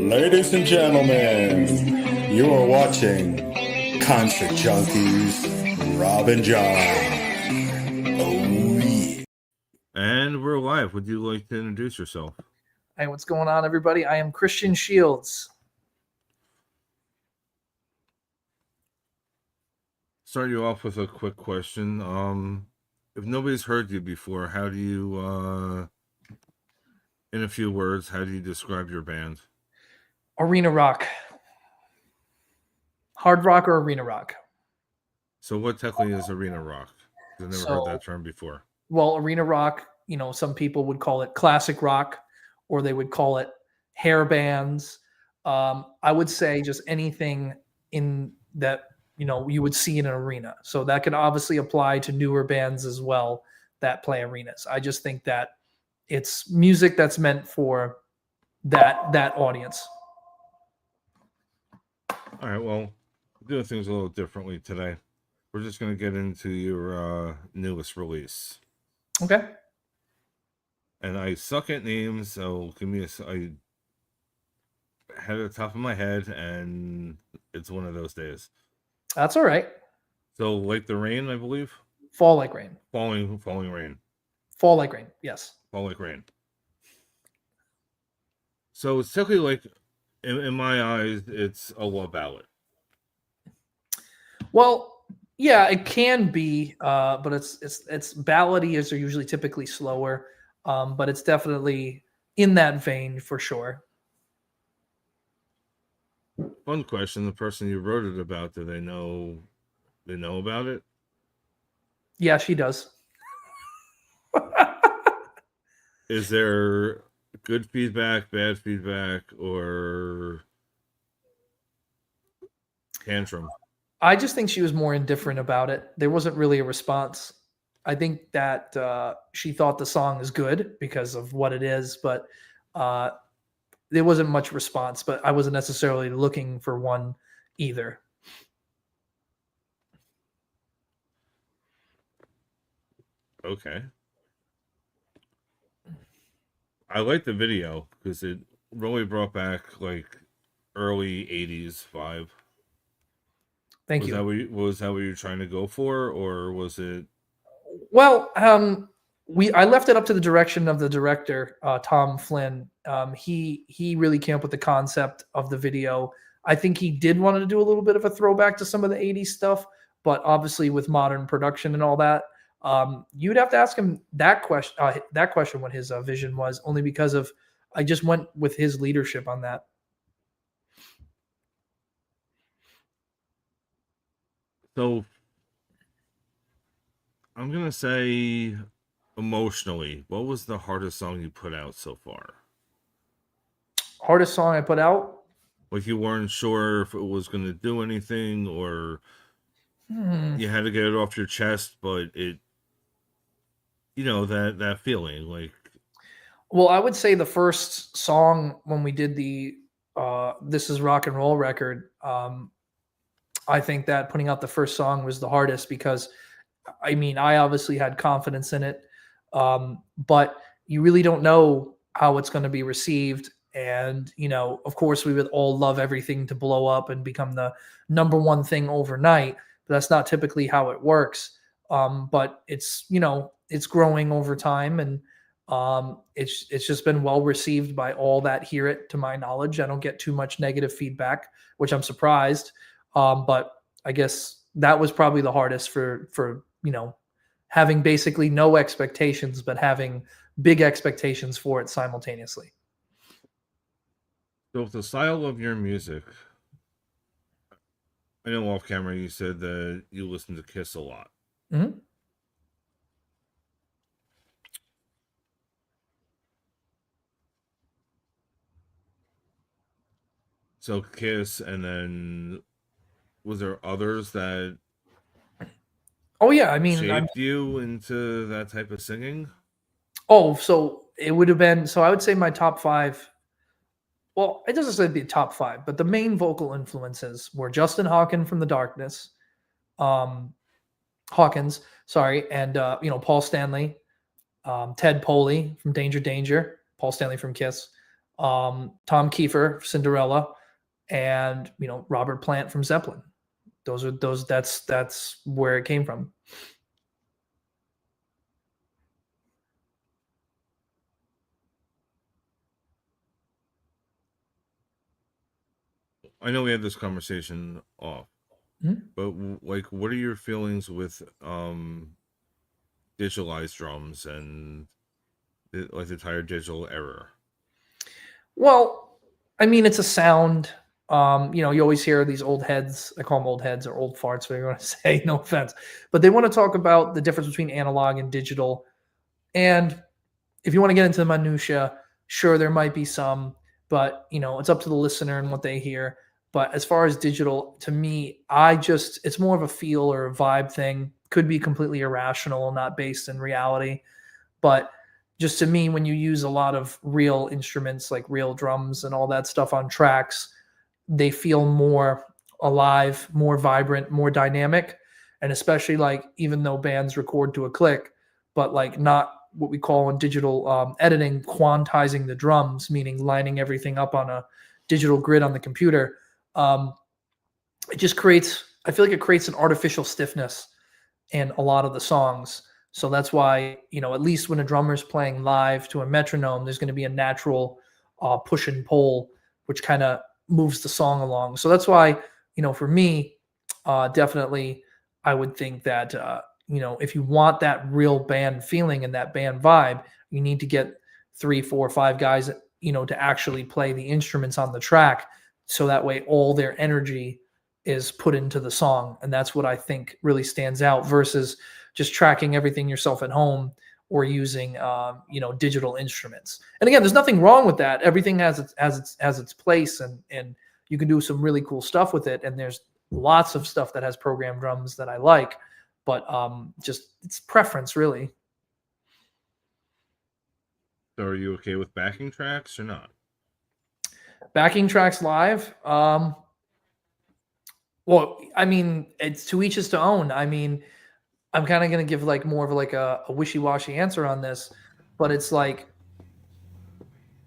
Ladies and gentlemen, you are watching Concert Junkies, Rob and John. Oh, yeah. And we're live. Would you like to introduce yourself? Hey, what's going on, everybody? I am Christian Shields. Start you off with a quick question. If nobody's heard you before, how do you, in a few words, how do you describe your band? Arena rock. Hard rock or arena rock? So what technically is arena rock? I've never heard that term before. Well, arena rock, some people would call it classic rock, or they would call it hair bands. I would say just anything in that, you would see in an arena. So that could obviously apply to newer bands as well that play arenas. I just think that it's music that's meant for that audience. All right, well, we're doing things a little differently today. We're just going to get into your newest release. Okay. And I suck at names, so give me I had it at the top of my head, and it's one of those days. That's all right. So, like the rain, I believe? Fall like rain. Falling rain. Fall like rain, yes. Fall like rain. So, it's typically like, in my eyes, it's a love ballad. Well, yeah, it can be, but it's ballady are usually typically slower, but it's definitely in that vein for sure. Fun question: the person you wrote it about, do they know? They know about it? Yeah, she does. Is there good feedback, bad feedback, or tantrum? I just think she was more indifferent about it. There wasn't really a response. I think that she thought the song is good because of what it is, but there wasn't much response. But I wasn't necessarily looking for one either. Okay. I like the video because it really brought back like early 80s vibe. Thank you. Was that what you were trying to go for, or was it? Well, I left it up to the direction of the director, Tom Flynn. He really came up with the concept of the video. I think he did want to do a little bit of a throwback to some of the 80s stuff, but obviously with modern production and all that, you'd have to ask him that question what his vision was, only because of I just went with his leadership on that. So I'm gonna say, emotionally, what was the hardest song you put out so far? Hardest song I put out? Like you weren't sure if it was gonna do anything, or you had to get it off your chest, but it, that feeling, like. Well, I would say the first song when we did the This Is Rock and Roll record, I think that putting out the first song was the hardest because, I mean, I obviously had confidence in it, but you really don't know how it's going to be received. And, of course, we would all love everything to blow up and become the number one thing overnight. But that's not typically how it works. But it's, it's growing over time, and it's just been well received by all that hear it, to my knowledge. I don't get too much negative feedback, which I'm surprised. But I guess that was probably the hardest for having basically no expectations, but having big expectations for it simultaneously. So with the style of your music, I know off camera you said that you listen to Kiss a lot. Mm-hmm. So Kiss, and then was there others that? Oh yeah, I mean, shaped you into that type of singing? Oh, so it would have been. So I would say my top 5. Well, it doesn't say the top 5, but the main vocal influences were Justin Hawkins from The Darkness, Hawkins, sorry, and Paul Stanley, Ted Poley from Danger Danger, Paul Stanley from Kiss, Tom Kiefer, Cinderella, and Robert Plant from Zeppelin. That's where it came from. I know we had this conversation off, but like, what are your feelings with digitalized drums and like the entire digital era? Well, I mean, it's a sound. You always hear these old heads. I call them old heads or old farts, whatever you want to say. No offense, but they want to talk about the difference between analog and digital. And if you want to get into the minutia, sure, there might be some, but it's up to the listener and what they hear. But as far as digital, to me, it's more of a feel or a vibe thing. Could be completely irrational, not based in reality. But just to me, when you use a lot of real instruments like real drums and all that stuff on tracks, they feel more alive, more vibrant, more dynamic. And especially like, even though bands record to a click, but like not what we call in digital editing, quantizing the drums, meaning lining everything up on a digital grid on the computer. It just I feel like it creates an artificial stiffness in a lot of the songs. So that's why, at least when a drummer's playing live to a metronome, there's going to be a natural push and pull, which kind of moves the song along. So that's why, for me, definitely, I would think that, if you want that real band feeling and that band vibe, you need to get 3, 4, 5 guys, to actually play the instruments on the track. So that way all their energy is put into the song. And that's what I think really stands out versus just tracking everything yourself at home or using, digital instruments. And again, there's nothing wrong with that. Everything has its place, and you can do some really cool stuff with it. And there's lots of stuff that has programmed drums that I like, but just it's preference, really. So are you okay with backing tracks or not? Backing tracks live? Well, I mean, it's to each his to own. I mean, I'm kind of going to give like more of like a wishy-washy answer on this, but it's like,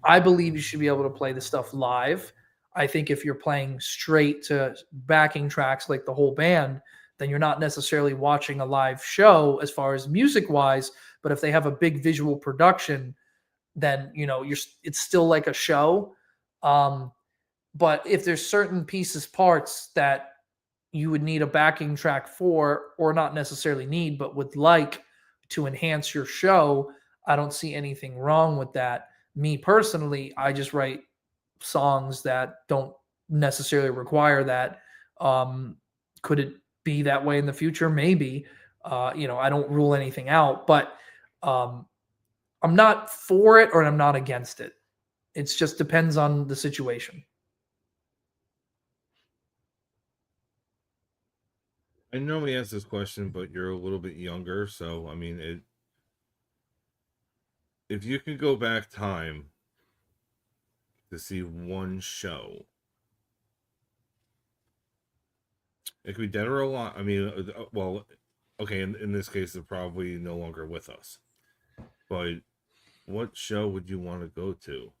I believe you should be able to play the stuff live. I think if you're playing straight to backing tracks like the whole band, then you're not necessarily watching a live show as far as music wise. But if they have a big visual production, then it's still like a show. But if there's certain parts that you would need a backing track for, or not necessarily need, but would like to enhance your show, I don't see anything wrong with that. Me personally, I just write songs that don't necessarily require that. Could it be that way in the future? Maybe. I don't rule anything out, but I'm not for it or I'm not against it. It just depends on the situation. I normally ask this question, but you're a little bit younger, so I mean, if you could go back time to see one show, it could be dead or alive. I mean, well, okay, in this case, they're probably no longer with us. But what show would you want to go to?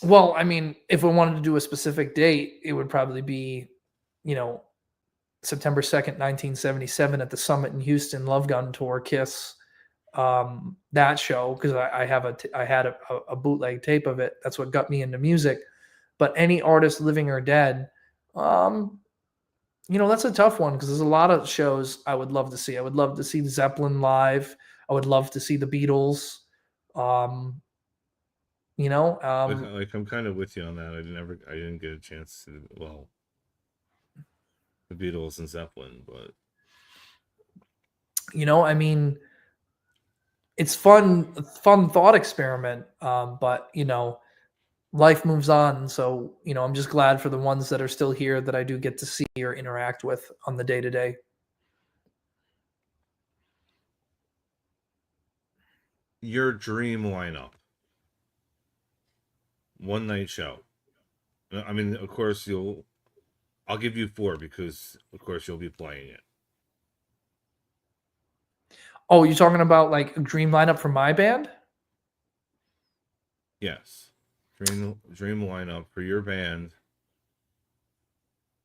Well, I mean, if we wanted to do a specific date, it would probably be, September 2nd, 1977 at the Summit in Houston, Love Gun Tour, Kiss. That show, because I had a bootleg tape of it. That's what got me into music. But any artist, living or dead, that's a tough one because there's a lot of shows I would love to see. I would love to see Zeppelin live. I would love to see the Beatles. Like I'm kind of with you on that. I didn't get a chance to, well, the Beatles and Zeppelin, but I mean, it's fun thought experiment. But life moves on. So, I'm just glad for the ones that are still here that I do get to see or interact with on the day-to-day. Your dream lineup. One night show. I mean, of course I'll give you 4 because of course you'll be playing it. Oh, you're talking about like a dream lineup for my band? Yes. dream lineup for your band.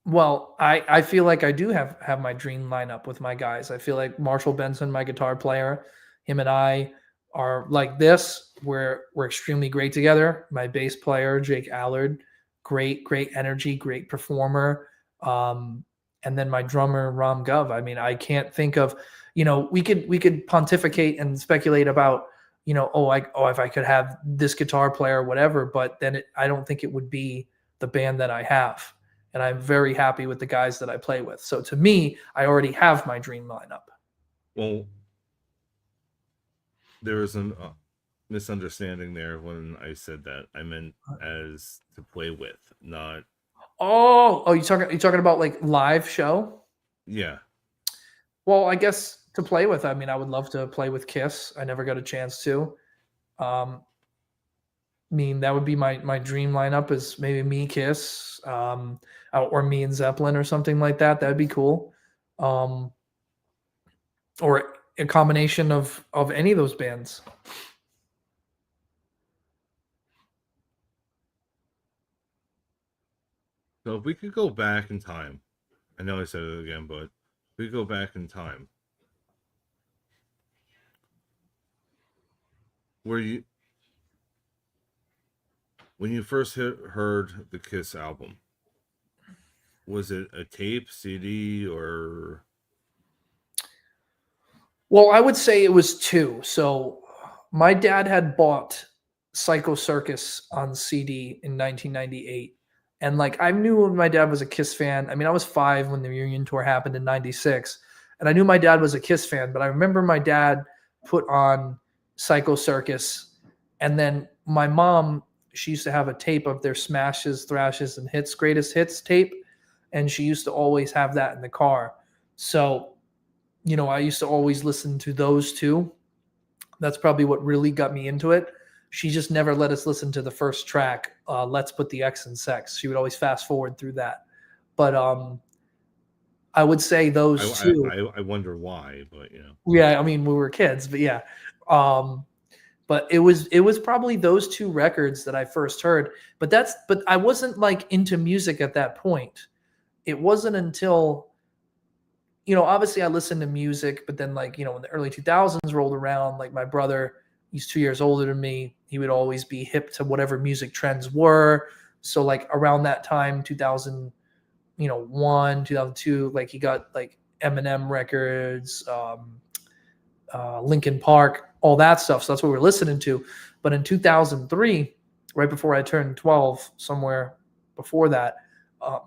Well, I feel like I do have my dream lineup with my guys. I feel like Marshall Benson, my guitar player, him and I are like this. We're extremely great together. My bass player, Jake Allard, great energy, great performer. And then my drummer, Ram Gov. I mean, I can't think of, we could pontificate and speculate about, if I could have this guitar player, or whatever, but then I don't think it would be the band that I have, and I'm very happy with the guys that I play with. So to me, I already have my dream lineup. Well, there was a misunderstanding there when I said that. I meant as to play with, not. Oh, you talking about like live show? Yeah. Well, I guess to play with. I mean, I would love to play with Kiss. I never got a chance to. I mean, that would be my dream lineup is maybe me, Kiss, or me and Zeppelin or something like that. That'd be cool. Or a combination of any of those bands. So if we could go back in time, I know I said it again, but if we could go back in time, were you when you first heard the Kiss album? Was it a tape, CD, or? Well, I would say it was two. So my dad had bought Psycho Circus on CD in 1998. And like I knew my dad was a Kiss fan. I mean, I was 5 when the reunion tour happened in 96. And I knew my dad was a Kiss fan, but I remember my dad put on Psycho Circus. And then my mom, she used to have a tape of their smashes, thrashes, and hits, greatest hits tape. And she used to always have that in the car. So I used to always listen to those two. That's probably what really got me into it. She just never let us listen to the first track, Let's Put the X in Sex. She would always fast forward through that. But I would say those two. I wonder why, but Yeah, I mean, we were kids, but yeah. But it was probably those two records that I first heard. But I wasn't like into music at that point. It wasn't until obviously I listened to music, but then when the early 2000s rolled around, like my brother, he's 2 years older than me. He would always be hip to whatever music trends were. So like around that time, 2001, 2002, like he got like Eminem records, Linkin Park, all that stuff. So that's what we're listening to. But in 2003, right before I turned 12, somewhere before that,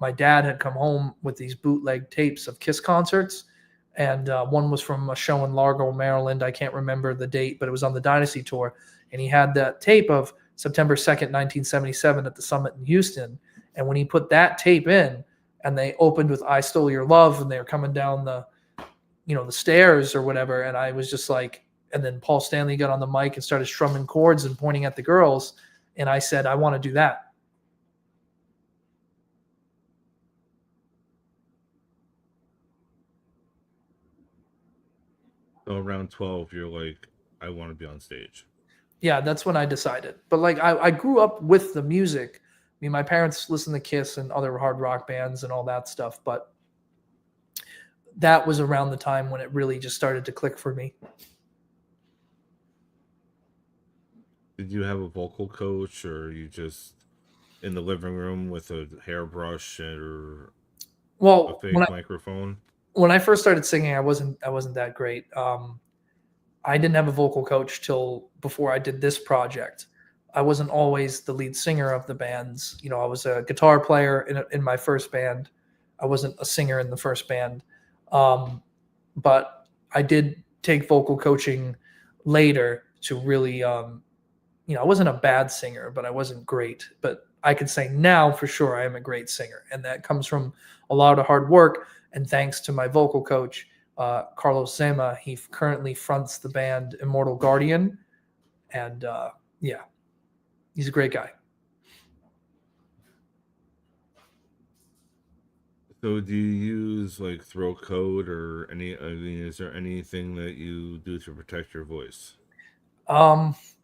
my dad had come home with these bootleg tapes of Kiss concerts, and one was from a show in Largo, Maryland. I can't remember the date, but it was on the Dynasty tour, and he had that tape of September 2nd, 1977 at the Summit in Houston. And when he put that tape in, and they opened with I Stole Your Love, and they were coming down the stairs or whatever, and I was just like, and then Paul Stanley got on the mic and started strumming chords and pointing at the girls, and I said, I want to do that. So around 12, you're like, I want to be on stage. Yeah, that's when I decided. But like I grew up with the music. I mean, my parents listened to Kiss and other hard rock bands and all that stuff, but that was around the time when it really just started to click for me. Did you have a vocal coach, or you just in the living room with a hairbrush or a fake microphone? When I first started singing, I wasn't that great. I didn't have a vocal coach till before I did this project. I wasn't always the lead singer of the bands. I was a guitar player in my first band. I wasn't a singer in the first band. But I did take vocal coaching later to really, I wasn't a bad singer, but I wasn't great. But I can say now for sure I am a great singer. And that comes from a lot of hard work. And thanks to my vocal coach, Carlos Zema, he currently fronts the band Immortal Guardian. And he's a great guy. So do you use like throat coat or is there anything that you do to protect your voice?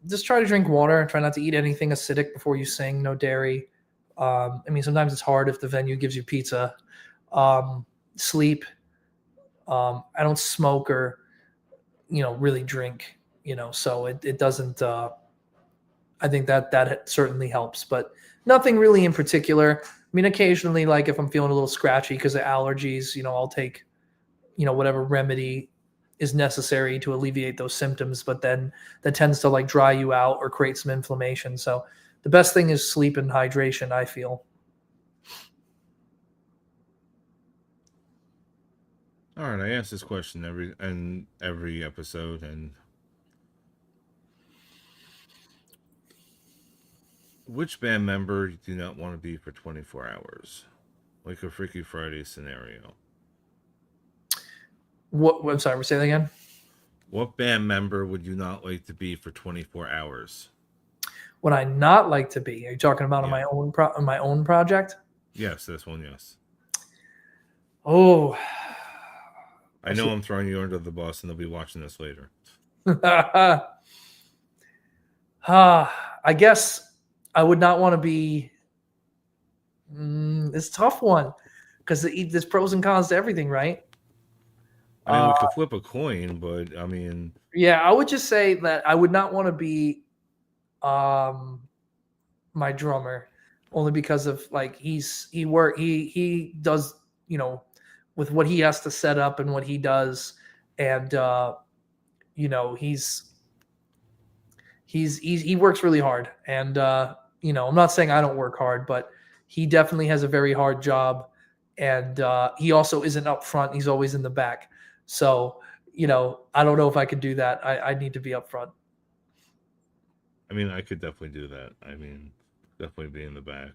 Just try to drink water. Try not to eat anything acidic before you sing. No dairy. I mean, sometimes it's hard if the venue gives you pizza. Sleep. I don't smoke or really drink. So it doesn't. I think that certainly helps, but nothing really in particular. I mean, occasionally, like if I'm feeling a little scratchy because of allergies, I'll take whatever remedy is necessary to alleviate those symptoms, but then that tends to like dry you out or create some inflammation. So the best thing is sleep and hydration, I feel. All right, I ask this question every episode, and which band member do you not want to be for 24 hours? Like a Freaky Friday scenario. What? I'm sorry. Say that again. What band member would you not like to be for 24 hours? Would I not like to be? Are you talking about on Yeah. my own project? Yes, this one, yes. Oh, I know I'm throwing you under the bus, and they'll be watching this later. I guess I would not want to be. It's a tough one because there's pros and cons to everything, right? I mean, we could flip a coin, but I mean, Yeah, I would just say that I would not want to be my drummer, only because of like he does with what he has to set up and what he does, and he works really hard, and I'm not saying I don't work hard, but he definitely has a very hard job, and he also isn't up front. He's always in the back. So, I don't know if I could do that. I need to be up front. I mean, I could definitely do that. I mean, definitely be in the back.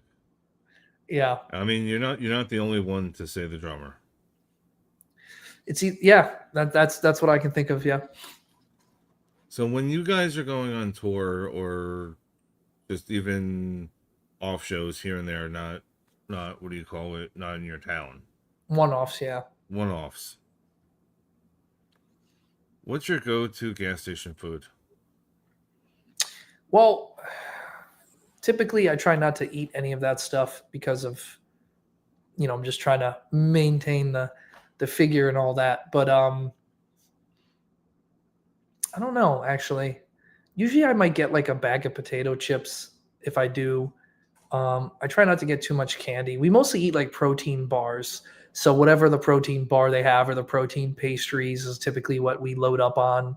Yeah. I mean, you're not the only one to say the drummer. That's what I can think of. Yeah. So when you guys are going on tour or just even off shows here and there, not what do you call it? Not in your town. One-offs, yeah. One-offs. What's your go-to gas station food? Well, typically I try not to eat any of that stuff because of, I'm just trying to maintain the figure and all that. But I don't know, actually. Usually I might get like a bag of potato chips if I do. I try not to get too much candy. We mostly eat like protein bars. So whatever the protein bar they have or the protein pastries is typically what we load up on.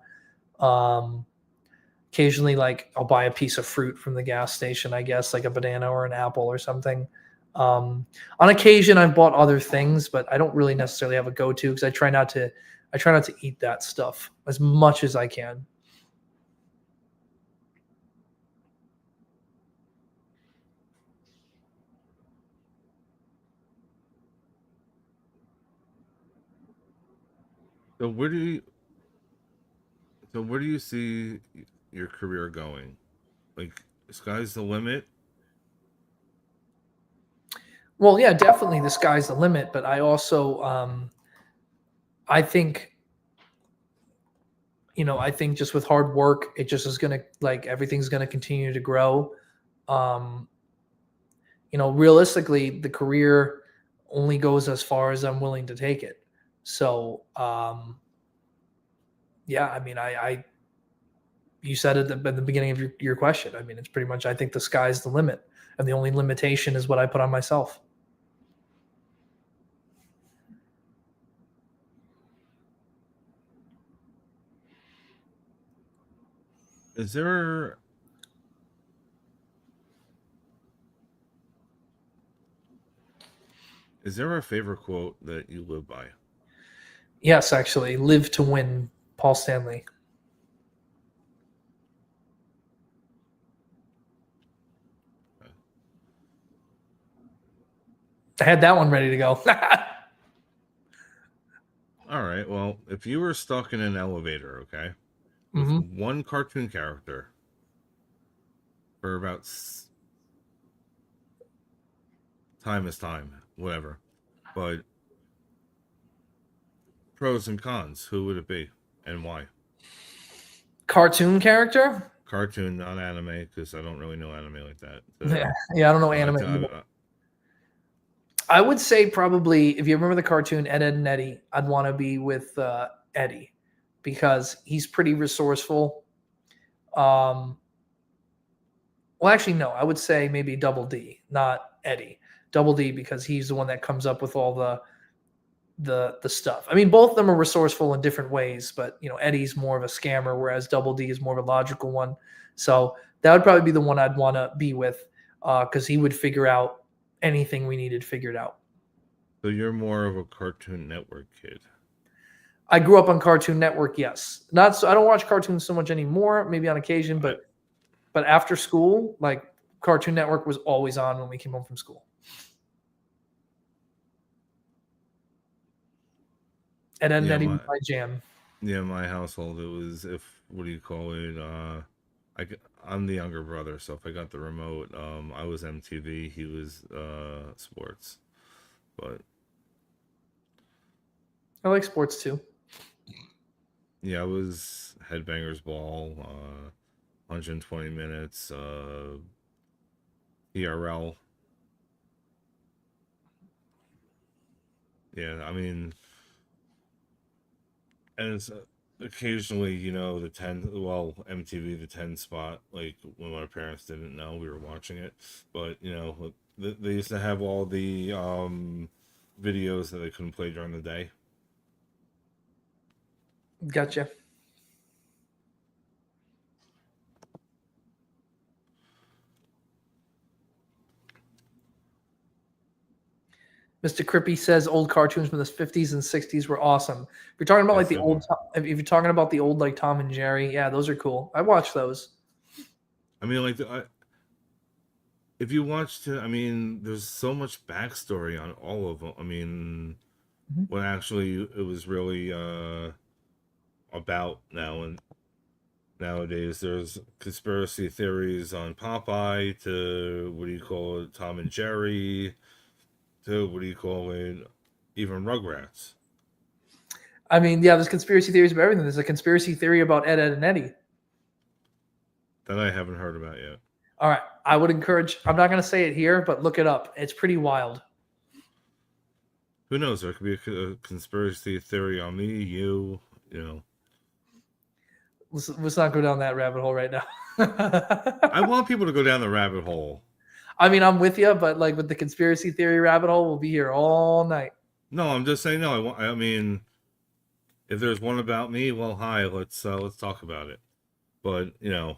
Occasionally, like I'll buy a piece of fruit from the gas station, I guess, like a banana or an apple or something. On occasion, I've bought other things, but I don't really necessarily have a go-to because I try not to eat that stuff as much as I can. So where do you see your career going? Like, sky's the limit? Well, yeah, definitely the sky's the limit, but I also I think I think just with hard work, it just is going to like everything's going to continue to grow. Realistically, the career only goes as far as I'm willing to take it. So, yeah, I mean, you said it at the beginning of your question. I mean, it's pretty much, I think the sky's the limit, and the only limitation is what I put on myself. Is there a favorite quote that you live by? Yes, actually, live to win, Paul Stanley. I had that one ready to go. All right. Well, if you were stuck in an elevator, okay, with one cartoon character for about time is time, whatever, but pros and cons, who would it be and why? Cartoon character? Cartoon, not anime, because I don't really know anime like that. Yeah, I don't know I- anime. I- either. I would say probably if you remember the cartoon Ed, Ed and Eddie, I'd want to be with Eddie because he's pretty resourceful. Well, actually, no, I would say maybe Double D, not Eddie. Double D because he's the one that comes up with all the stuff. I mean, both of them are resourceful in different ways, but Eddie's more of a scammer, whereas Double D is more of a logical one. So that would probably be the one I'd want to be with because he would figure out anything we needed figured out. So you're more of a Cartoon Network kid. I grew up on Cartoon Network, yes. Not so I don't watch cartoons so much anymore, maybe on occasion, but after school, like Cartoon Network was always on when we came home from school. And then Eddie was my jam. Yeah, my household, it was what do you call it? I'm the younger brother, so if I got the remote, I was MTV, he was sports. But I like sports too. yeah, I was Headbangers Ball, 120 minutes, ERL. Yeah, I mean, and it's occasionally, the 10, well, MTV, the 10 spot, like when my parents didn't know we were watching it, but they used to have all the videos that they couldn't play during the day. Gotcha. Mr. Crippy says old cartoons from the 50s and 60s were awesome. If you're talking about like the old, if you're talking about the old like Tom and Jerry, yeah, those are cool. I watched those. I mean, like if you watched it, I mean, there's so much backstory on all of them. I mean, what actually it was really about nowadays. There's conspiracy theories on Popeye to what do you call it, Tom and Jerry, to what do you call it, even Rugrats. I mean, yeah, there's conspiracy theories about everything. There's a conspiracy theory about Ed, Ed, and Eddie. That I haven't heard about yet. All right. I would encourage, I'm not going to say it here, but look it up. It's pretty wild. Who knows? There could be a conspiracy theory on me, you know. Let's not go down that rabbit hole right now. I want people to go down the rabbit hole. I mean, I'm with you, but like with the conspiracy theory rabbit hole, we'll be here all night. No, I'm just saying. No, I mean, if there's one about me, well, hi, let's talk about it. But yeah.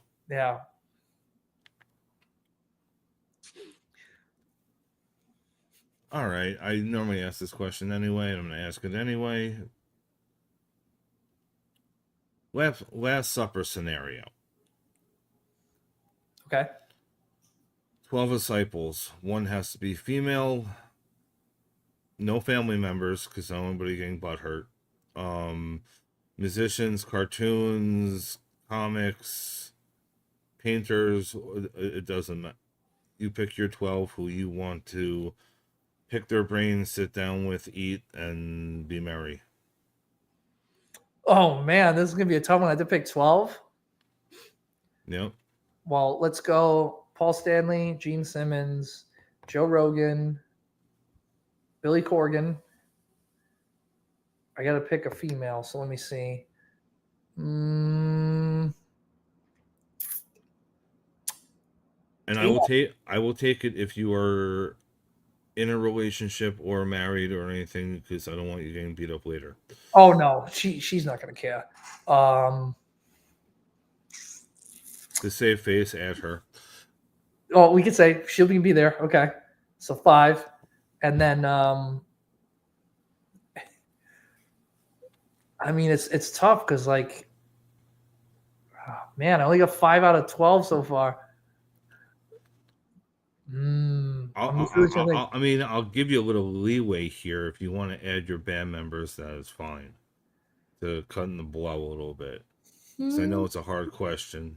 All right. I normally ask this question anyway, and I'm going to ask it anyway. Last Supper scenario. Okay. 12 disciples. One has to be female. No family members, because nobody getting butthurt. Musicians, cartoons, comics, painters. It doesn't matter. You pick your 12 who you want to pick their brains, sit down with, eat, and be merry. Oh man, this is gonna be a tough one. I had to pick 12. Yep. Well, let's go Paul Stanley, Gene Simmons, Joe Rogan, Billy Corgan. I gotta pick a female, so let me see. And I will take it if you are in a relationship or married or anything, because I don't want you getting beat up later. Oh no, she's not gonna care. To save face, add her. Oh, we could say she'll be there. Okay, so 5, and then I mean it's tough because like, oh, man, I only got 5 out of 12 so far. I mean, I'll give you a little leeway here. If you want to add your band members, that is fine. To cut in the blow a little bit. Because I know it's a hard question.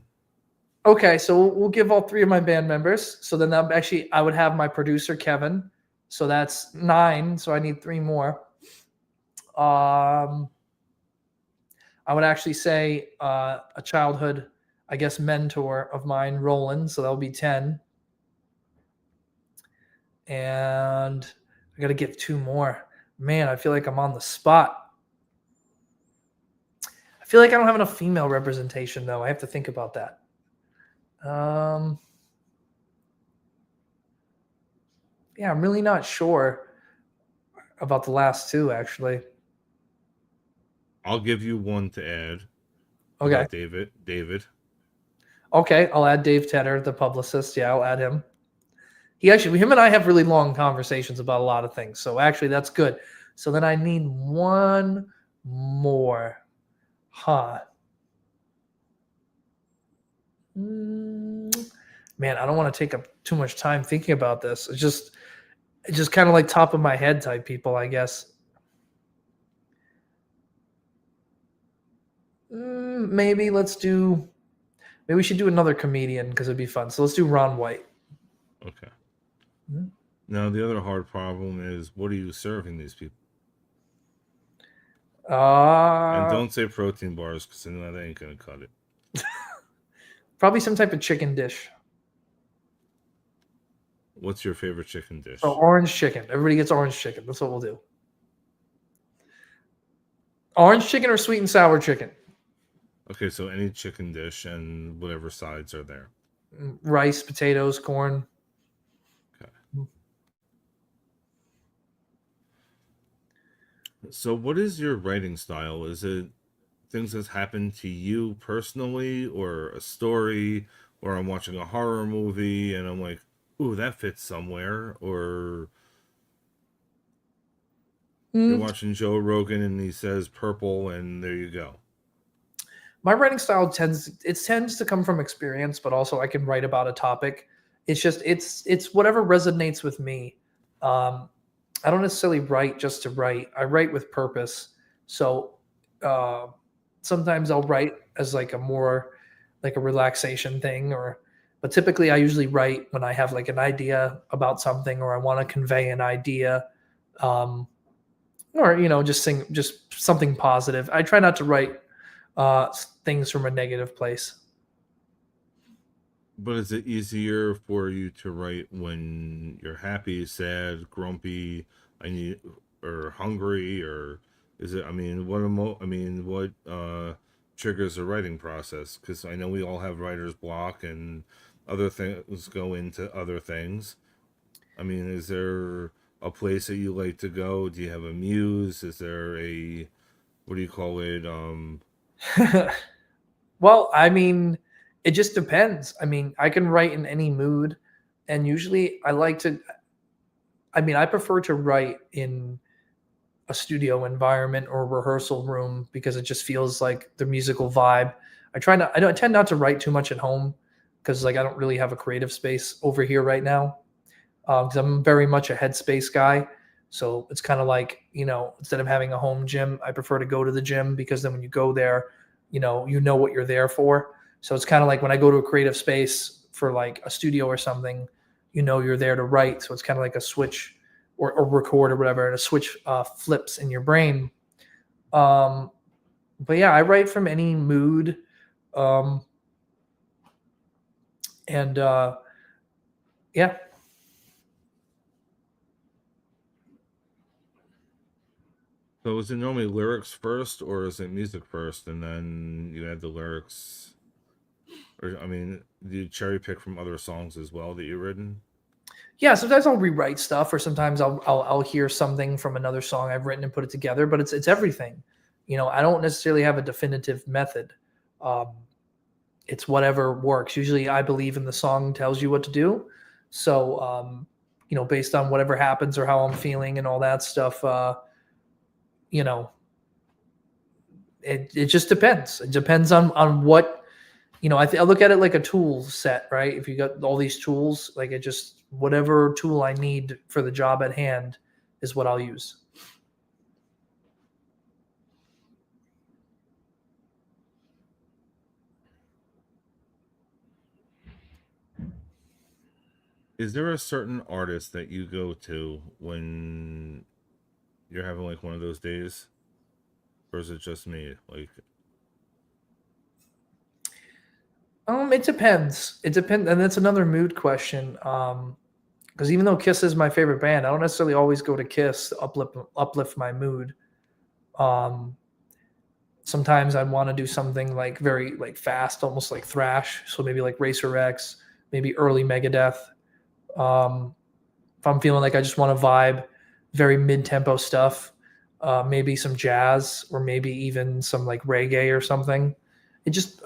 Okay, so we'll give all 3 of my band members. So then I would have my producer, Kevin. So that's 9. So I need 3 more. I would actually say a childhood, I guess, mentor of mine, Roland. So that'll be 10. And I got to give 2 more. Man, I feel like I'm on the spot. I feel like I don't have enough female representation, though. I have to think about that. Yeah, I'm really not sure about the last 2, actually. I'll give you one to add. Okay. About David. Okay, I'll add Dave Tedder, the publicist. Yeah, I'll add him. Him and I have really long conversations about a lot of things. So actually, that's good. So then I need one more. Huh. Man, I don't want to take up too much time thinking about this. It's just kind of like top of my head type people, I guess. Maybe we should do another comedian because it'd be fun. So let's do Ron White. Okay. Now the other hard problem is, what are you serving these people? And don't say protein bars, because then that ain't gonna cut it. Probably some type of chicken dish. What's your favorite chicken dish? Oh, orange chicken. Everybody gets orange chicken. That's what we'll do. Orange chicken or sweet and sour chicken? Okay, so any chicken dish and whatever sides are there. Rice, potatoes, corn. Okay. So what is your writing style? Is it things that's happened to you personally, or a story, or I'm watching a horror movie and I'm like, ooh, that fits somewhere, or you're watching Joe Rogan and he says purple and there you go? My writing style tends to come from experience, but also I can write about a topic. It's just it's whatever resonates with me. I don't necessarily write just to write. I write with purpose. So sometimes I'll write as like a more like a relaxation thing, but typically I usually write when I have like an idea about something, or I want to convey an idea, or just something positive. I try not to write things from a negative place. But is it easier for you to write when you're happy, sad, grumpy, or hungry, or is it? I mean, what triggers the writing process? Because I know we all have writer's block, and other things go into other things. I mean, is there a place that you like to go? Do you have a muse? Is there a, what do you call it? Well, I mean, it just depends. I mean, I can write in any mood, and usually I prefer to write in a studio environment or a rehearsal room because it just feels like the musical vibe. I tend not to write too much at home because like I don't really have a creative space over here right now, because I'm very much a headspace guy. So it's kind of like, instead of having a home gym, I prefer to go to the gym, because then when you go there, you know what you're there for. So it's kind of like when I go to a creative space for like a studio or something, you're there to write. So it's kind of like a switch or record or whatever, and a switch flips in your brain. But yeah, I write from any mood. Yeah. So is it normally lyrics first, or is it music first and then you add the lyrics? Or, I mean, do you cherry pick from other songs as well that you've written? Yeah, sometimes I'll rewrite stuff, or sometimes I'll hear something from another song I've written and put it together. But it's everything. I don't necessarily have a definitive method. It's whatever works. Usually, I believe in the song tells you what to do. So, based on whatever happens or how I'm feeling and all that stuff, it just depends. It depends on what. I look at it like a tool set, right? If you got all these tools, like whatever tool I need for the job at hand is what I'll use. Is there a certain artist that you go to when you're having like one of those days? Or is it just me? Like, It depends. It depends, and that's another mood question. Because even though Kiss is my favorite band, I don't necessarily always go to Kiss to uplift my mood. Um, Sometimes I want to do something like very like fast, almost like thrash. So maybe like Racer X, maybe early Megadeth. Um, if I'm feeling like I just want to vibe, very mid-tempo stuff, maybe some jazz or maybe even some like reggae or something. It just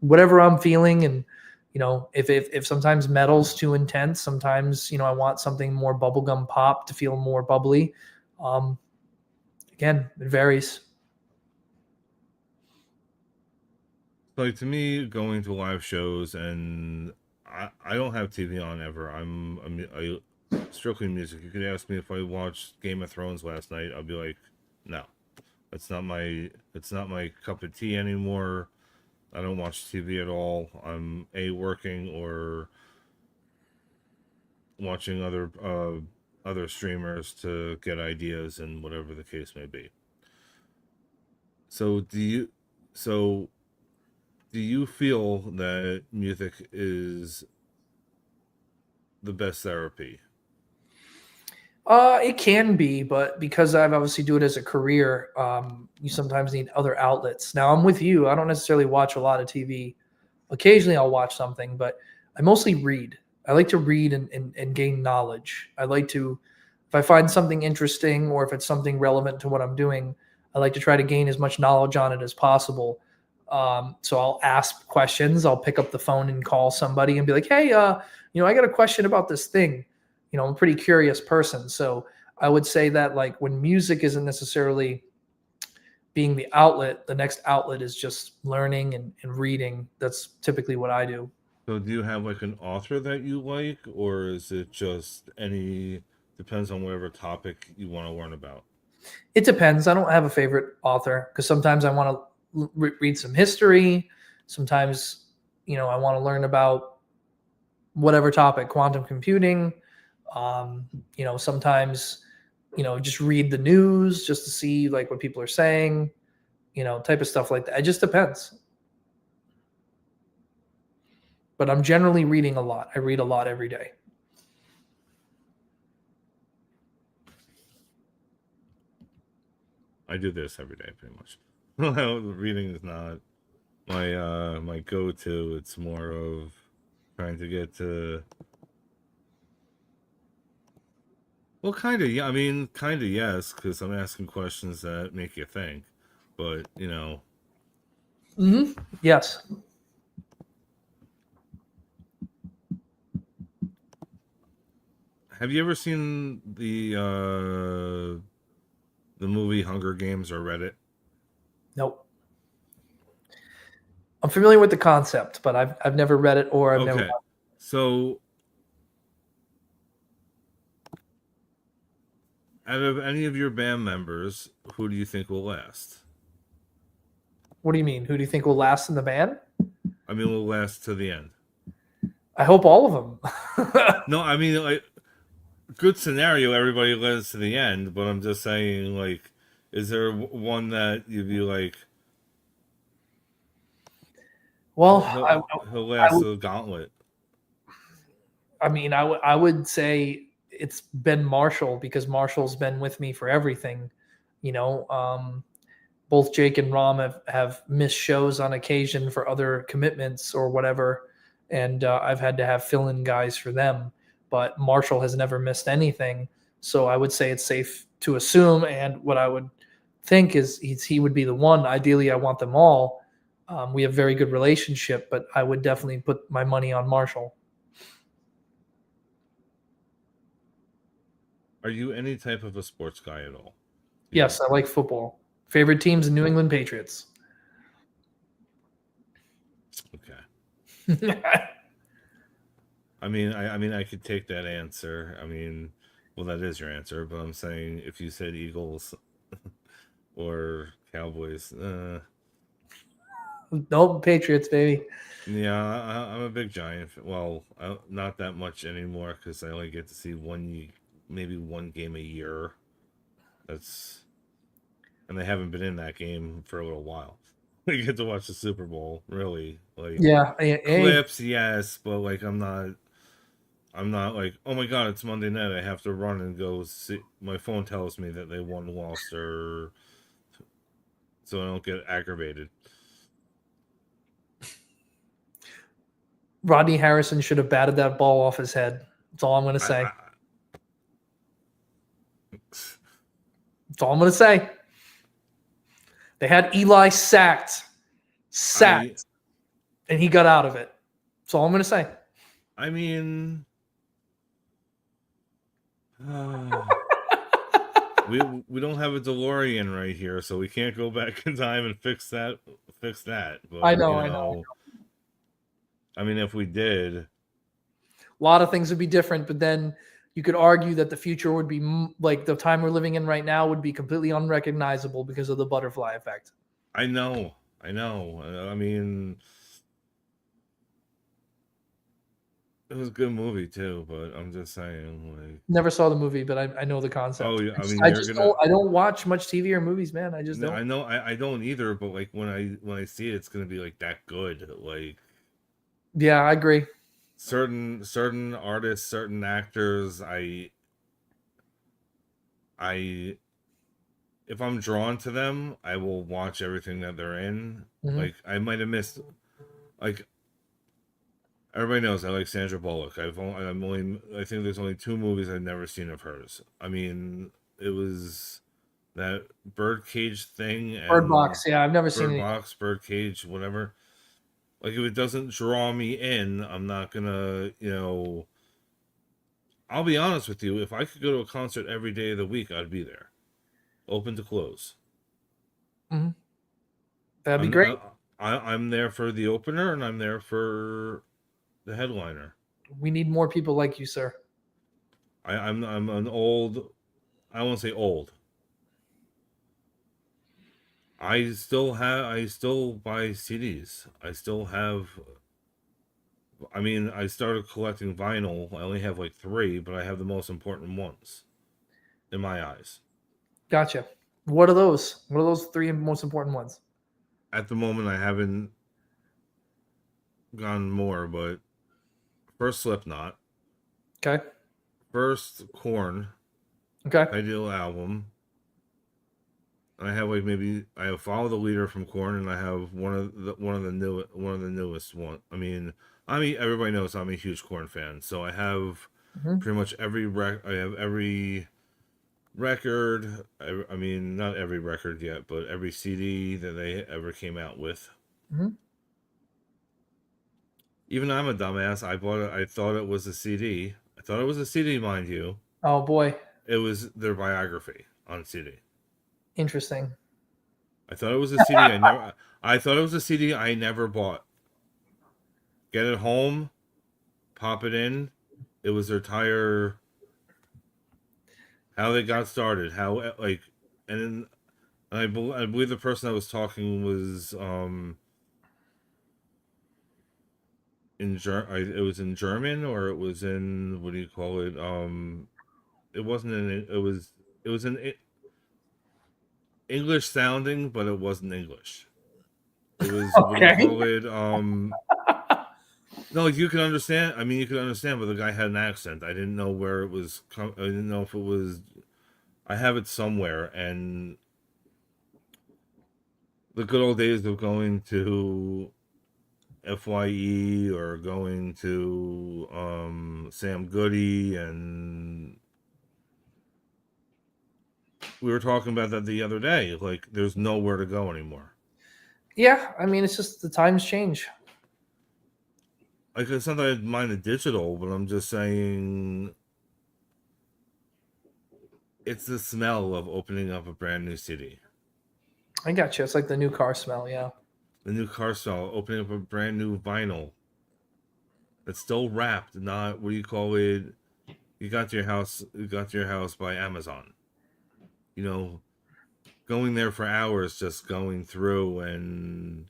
whatever I'm feeling, and if sometimes metal's too intense, sometimes I want something more bubblegum pop to feel more bubbly. Um, Again, it varies. Like to me, going to live shows and I don't have TV on ever. I strictly music. You could ask me if I watched Game of Thrones last night. I'll be like, no, it's not my cup of tea anymore. I don't watch TV at all. I'm working or watching other streamers to get ideas and whatever the case may be. So so do you feel that music is the best therapy? It can be, but because I've obviously do it as a career, you sometimes need other outlets. Now I'm with you. I don't necessarily watch a lot of TV. Occasionally I'll watch something, but I mostly read. I like to read and gain knowledge. I like to, if I find something interesting or if it's something relevant to what I'm doing, I like to try to gain as much knowledge on it as possible. So I'll ask questions. I'll pick up the phone and call somebody and be like, "Hey, I got a question about this thing." I'm a pretty curious person, so I would say that like when music isn't necessarily being the outlet, the next outlet is just learning and reading. That's typically what I do. So do you have like an author that you like, or is it just any depends on whatever topic you want to learn about? It depends. I don't have a favorite author because sometimes I want to read some history. Sometimes, I want to learn about whatever topic, quantum computing. Sometimes, just read the news just to see like what people are saying, type of stuff like that. It just depends. But I'm generally reading a lot. I read a lot every day. I do this every day pretty much. Reading is not my go-to. It's more of trying to get to well, kind of, yeah. I mean, kind of, yes, because I'm asking questions that make you think. But, Yes. have you ever seen the movie Hunger Games or read it? Nope. I'm familiar with the concept, but I've never read it or I've never. Okay. So, out of any of your band members, who do you think will last? What do you mean? Who do you think will last in the band? I mean, will last to the end. I hope all of them. No, I mean, like, good scenario, everybody lives to the end, but I'm just saying, like, is there one that you'd be like, Well, he'll last the gauntlet? I mean, I would say it's Ben Marshall because Marshall's been with me for everything. You know, both Jake and Rom have missed shows on occasion for other commitments or whatever, and I've had to have fill-in guys for them. But Marshall has never missed anything, so I would say it's safe to assume. And what I would think is he would be the one. Ideally, I want them all. We have very good relationship, but I would definitely put my money on Marshall. Are you any type of a sports guy at all? Yes, I like football. Favorite teams: New England Patriots. Okay. I mean, I could take that answer. I mean, well, that is your answer, but I'm saying if you said Eagles or Cowboys, Nope, Patriots, baby. yeah, I'm a big Giant. Well, not that much anymore because I only get to see maybe one game a year. That's and they haven't been in that game for a little while. we get to watch the Super Bowl, really. Like Yeah. Hey, clips, yes, but like I'm not like, oh my god, it's Monday night. I have to run and go see. My phone tells me that they won, lost, or so I don't get aggravated. Rodney Harrison should have batted that ball off his head. That's all I'm going to say. That's all I'm going to say. They had Eli sacked, and he got out of it. That's all I'm going to say. I mean, we don't have a DeLorean right here, so we can't go back in time and fix that. But, I know. I mean, if we did, a lot of things would be different, but then you could argue that the future would be like the time we're living in right now would be completely unrecognizable because of the butterfly effect. I know. I mean, it was a good movie too, but I'm just saying, like, never saw the movie, but I know the concept. Oh, yeah, I mean, I don't watch much TV or movies, man. I just don't. I know, I don't either. But like when I see it, it's gonna be like that good. Like, yeah, I agree. Certain artists, certain actors, if I'm drawn to them, I will watch everything that they're in. Mhm. Like I might have missed, like everybody knows I like Sandra Bullock. I think there's only 2 movies I've never seen of hers. I mean, it was that Birdcage thing. And Bird Box, yeah, I've never seen Bird Box, Birdcage, whatever. Like if it doesn't draw me in, I'm not gonna, I'll be honest with you. If I could go to a concert every day of the week, I'd be there, open to close. Mm-hmm. That'd be great. I'm there for the opener, and I'm there for the headliner. We need more people like you, sir. I'm an old. I won't say old. I still buy CDs. I still have. I mean, I started collecting vinyl. I only have like 3, but I have the most important ones, in my eyes. Gotcha. What are those? What are those 3 most important ones? At the moment, I haven't gone more, but first Slipknot. Okay. First Korn. Okay. Ideal album. And I have I have Follow the Leader from Korn, and I have one of the newest one. I mean everybody knows I'm a huge Korn fan, so I have pretty much every I have every record. I mean, not every record yet, but every CD that they ever came out with. Mm-hmm. Even I'm a dumbass. I bought it. I thought it was a CD. I thought it was a CD, mind you. Oh boy. It was their biography on CD. Interesting. I thought it was a CD. I thought it was a CD I never bought. Get it home, pop it in. It was their entire how they got started. How and I believe the person that was talking was it was in German, or it was in, what do you call it? It wasn't in. It was in English sounding, but it wasn't English. It was what do you call it? No, you can understand. I mean, you could understand, but the guy had an accent. I didn't know where it was. I didn't know if it was. I have it somewhere, and the good old days of going to FYE or going to Sam Goody, and we were talking about that the other day. Like, there's nowhere to go anymore. Yeah, I mean, it's just the times change. Like, it's not that I mind the digital, but I'm just saying it's the smell of opening up a brand new CD. I got you. It's like the new car smell, yeah. The new car smell, opening up a brand new vinyl that's still wrapped, not, what do you call it? You got to your house by Amazon. Going there for hours, just going through and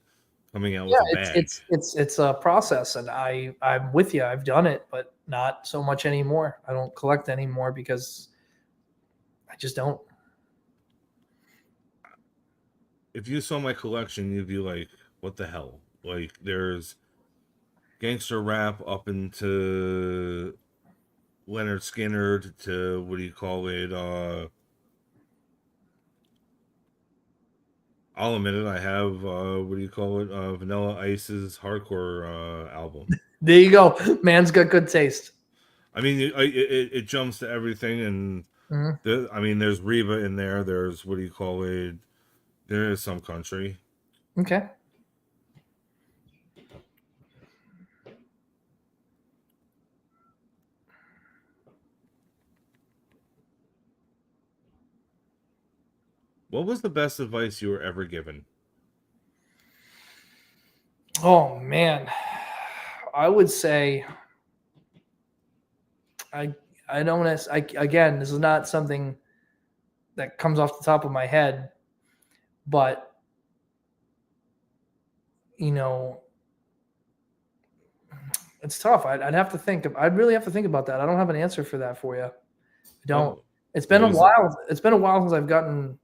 coming out with a bag. It's a process, and I'm with you. I've done it, but not so much anymore. I don't collect anymore because I just don't. if you saw my collection, you'd be like, "What the hell?" Like, there's gangster rap up into Leonard Skinner to what do you call it? I'll admit it. I have what do you call it? Vanilla Ice's hardcore album. There you go. Man's got good taste. I mean, it jumps to everything, and Mhm. I mean, there's Reba in there. There's what do you call it? There is some country. Okay. What was the best advice you were ever given? Oh man, I would say I don't. Again, this is not something that comes off the top of my head, but you know, it's tough. I'd have to think. I'd really have to think about that. I don't have an answer for that for you. I don't. What, It's what been a was while. It's been a while since I've gotten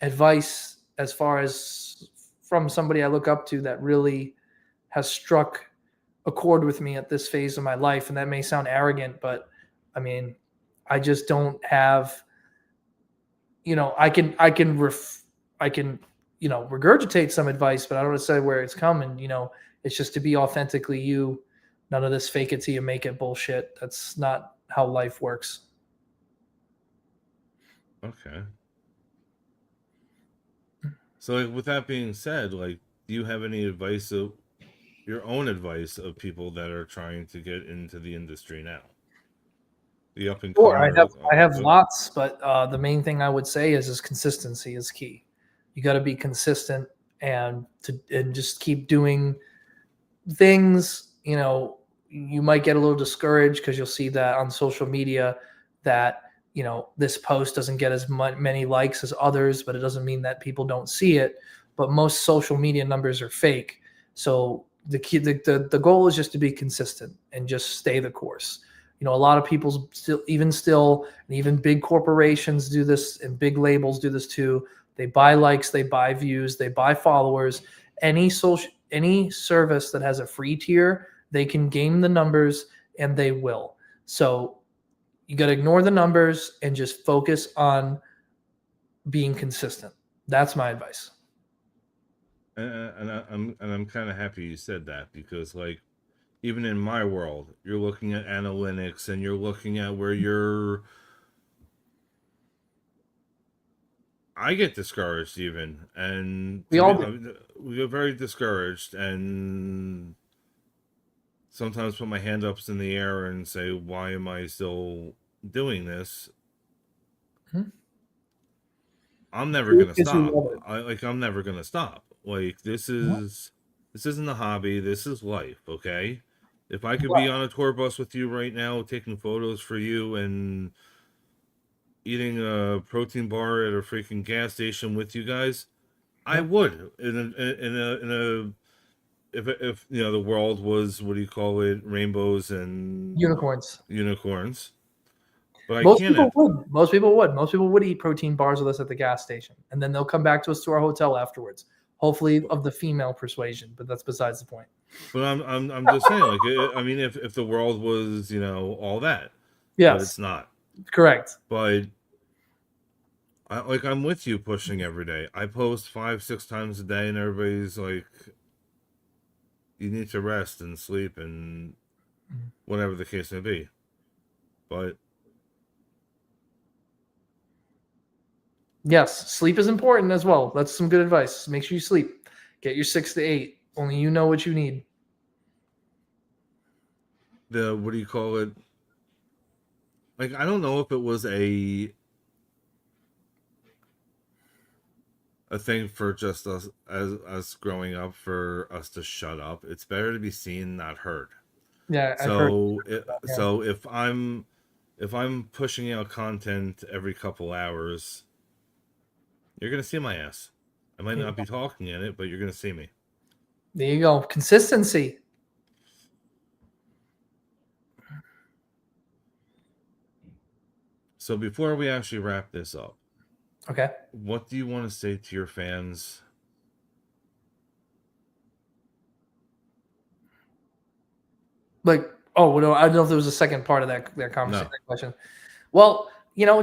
advice as far as from somebody I look up to that really has struck a chord with me at this phase of my life. And that may sound arrogant, but I mean, I just don't have, I can, regurgitate some advice, but I don't want to say where it's coming. It's just to be authentically you. None of this fake it till you make it bullshit. That's not how life works. Okay. So, like, with that being said, like, do you have any advice of your own advice of people that are trying to get into the industry now? The up and Sure, comer. I have lots, but the main thing I would say is consistency is key. You got to be consistent and just keep doing things. You might get a little discouraged because you'll see that on social media that this post doesn't get as many likes as others, but it doesn't mean that people don't see it. But most social media numbers are fake, so the key, the goal is just to be consistent and just stay the course. A lot of people still, and even big corporations do this, and big labels do this too. They buy likes, they buy views, they buy followers. Any service that has a free tier, they can game the numbers, and they will. So you got to ignore the numbers and just focus on being consistent. That's my advice. I'm kind of happy you said that, because, like, even in my world, you're looking at analytics and you're looking at where you're. I get discouraged even, and We all do. we get very discouraged, and sometimes put my hand up in the air and say, "Why am I still doing this?" Hmm? I'm never gonna Because you stop. love it. I'm never gonna stop. Like, this isn't a hobby. This is life. Okay. If I could be on a tour bus with you right now, taking photos for you and eating a protein bar at a freaking gas station with you guys, I would. If the world was, what do you call it, rainbows and Unicorns. unicorns. But I Most can't. people would. Most people would. Most people would eat protein bars with us at the gas station, and then they'll come back to us to our hotel afterwards. Hopefully, of the female persuasion, but that's besides the point. But I'm just saying, like, I mean, if the world was, all that, but Yes, it's not. correct. But I'm with you pushing every day. I post 5-6 times a day, and everybody's like, you need to rest and sleep and whatever the case may be. But Yes, sleep is important as well. That's some good advice. Make sure you sleep. Get your 6 to 8. Only you know what you need. the what do you call it? Like, I don't know if it was a thing for just us as us growing up, for us to shut up. It's better to be seen, not heard. Yeah, I've heard. So if I'm pushing out content every couple hours, you're gonna see my ass. I might not be talking in it, but you're gonna see me. There you go. Consistency. So before we actually wrap this up, Okay. what do you want to say to your fans Like, oh no, I don't know if there was a second part of that conversation. No. That question. Well,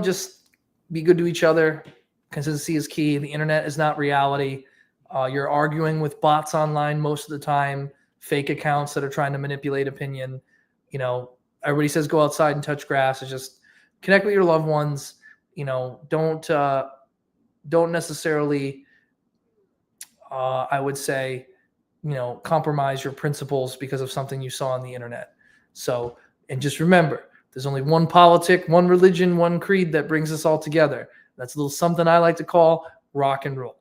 just be good to each other. Consistency is key. The internet is not reality. You're arguing with bots online most of the time, fake accounts that are trying to manipulate opinion. Everybody says go outside and touch grass. It's just connect with your loved ones. Don't necessarily, I would say, compromise your principles because of something you saw on the internet. So, and just remember, there's only one politic, one religion, one creed that brings us all together. That's a little something I like to call rock and roll.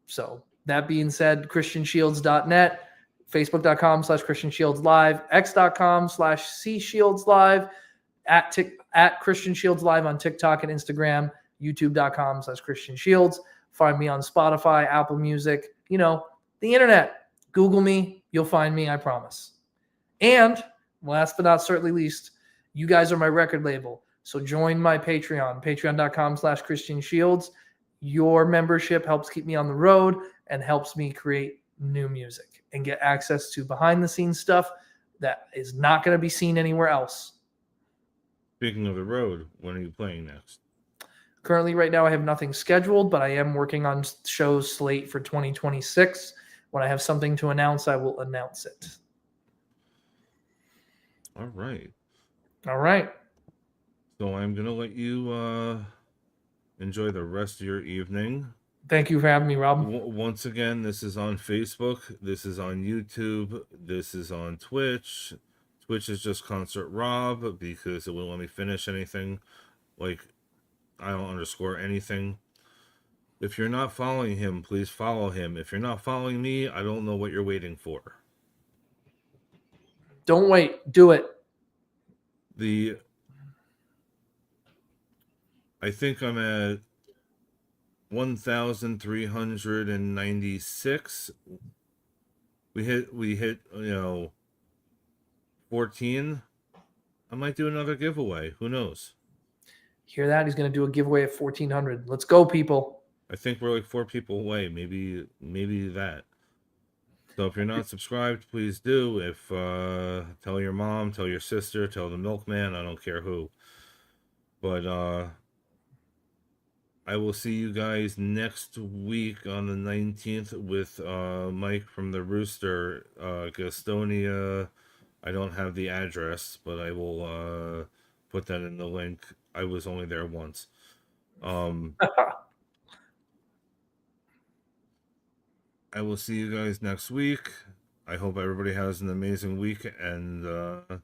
So that being said, christianshields.net, facebook.com/christianshieldslive, x.com/cshieldslive, at Christian Shields Live on TikTok and Instagram, youtube.com/christianshields. Find me on Spotify, Apple Music, the internet. Google me, you'll find me, I promise. And last but not certainly least, you guys are my record label. So join my Patreon, patreon.com/christianshields. Your membership helps keep me on the road and helps me create new music and get access to behind the scenes stuff that is not going to be seen anywhere else. Speaking of the road, when are you playing next? Currently, right now, I have nothing scheduled, but I am working on shows slate for 2026. When I have something to announce, I will announce it. All right. All right. So I'm going to let you enjoy the rest of your evening. Thank you for having me, Rob. Once again, this is on Facebook. This is on YouTube. This is on Twitch. Twitch is just Concert Rob because it won't let me finish anything. Like, I don't underscore anything. If you're not following him, please follow him. If you're not following me, I don't know what you're waiting for. Don't wait. Do it. I think I'm at 1,396. We hit 14. I might do another giveaway. Who knows? Hear that? He's going to do a giveaway at 1,400. Let's go, people. I think we're like 4 people away. Maybe that. So if you're not subscribed, please do. If tell your mom, tell your sister, tell the milkman. I don't care who. But I will see you guys next week on the 19th with Mike from the Rooster, Gastonia. I don't have the address, but I will put that in the link. I was only there once. I will see you guys next week. I hope everybody has an amazing week, and I'll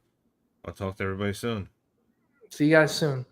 talk to everybody soon. See you guys soon.